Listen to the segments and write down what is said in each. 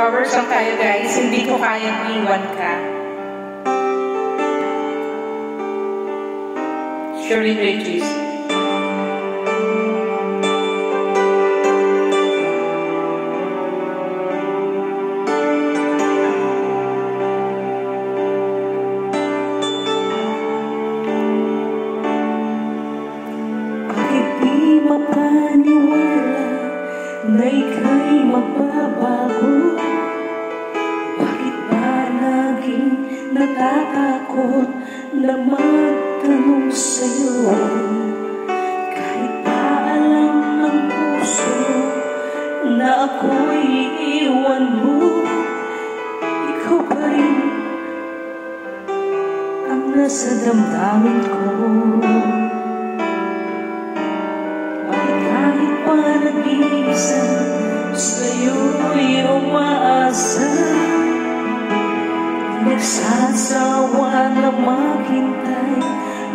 Cover song tayo guys, hindi ko kayang iwan ka. Shirley Bridges. Bakit di mapaniwala na ika'y magbabago? Bakit ba laging natatakot na magtanong sa'yo? Kahit pa alam ng puso na ako'y iiwan mo, ikaw pa rin ang nasa damdamin ko. Kahit pa nag-iisa, sa'yo'y umaasa. Nagsasawa na maghintay,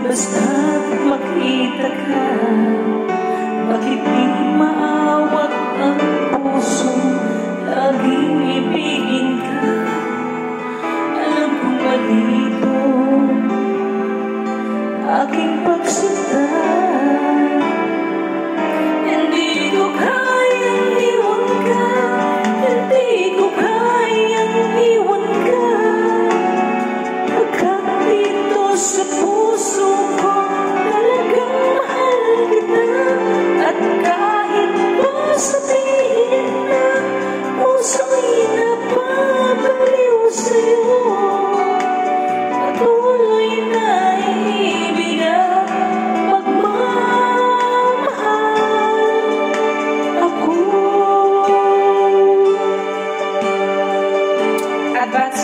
basta't makita ka. Bakit di maawat ang puso, laging ibigin ka? Alam kong malito aking pagsundan.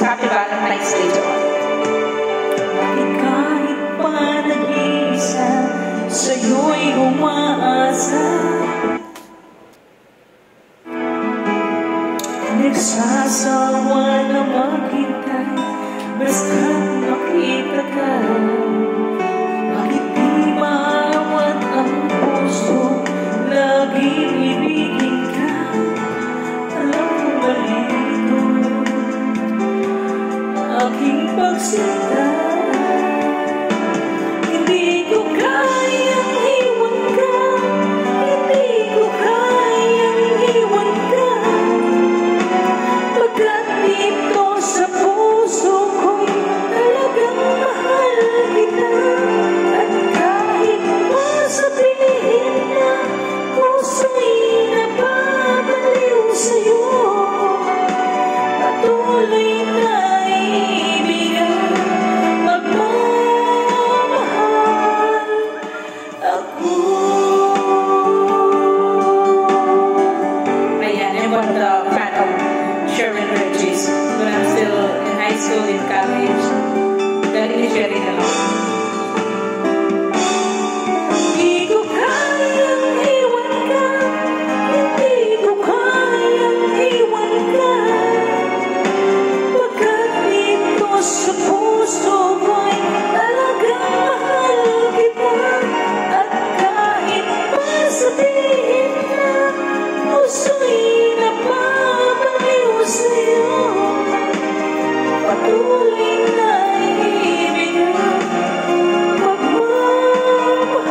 Happy Valentine's Day to all. Bakit kahit pa nag-iisa, sa'yo'y umaasa? Nagsasawa na maghintay, basta't makita ka. Bakit di maawat ang puso, laging ibigin ka? Alam mo malito aking pagsinta. Hindi ko kayang iwan ka, hindi ko kayang iwan ka. Pagkat dito sa puso ko'y talagang mahal kita. At kahit pa sabihin na puso'y napabaliw sa'yo, patuloy na Shirley Bridges when I'm still in high school, in college. Dahil ni Sherry na lang. Hindi ko kayang iwan ka, hindi ko kayang iwan ka. Pagkat dito sa puso ko'y talagang mahal kita. At kahit pa sabihin na puso'y napabaliw sa'yo, patuloy na ibigay pagmamahal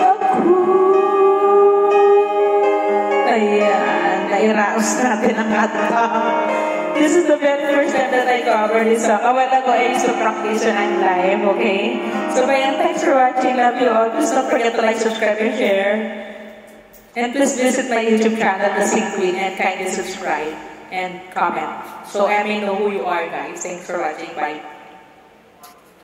ako. Ayan, nairaos natin ang kanta. This is the very first time that I covered this song. A while ago, I used to practice when I'm live, okay? So, thanks for watching. Love you all. Please don't forget to like, subscribe, and share. And please visit my YouTube channel, The Sing Queen, and kindly subscribe and comment so I may know who you are, guys. Thanks for watching. Bye.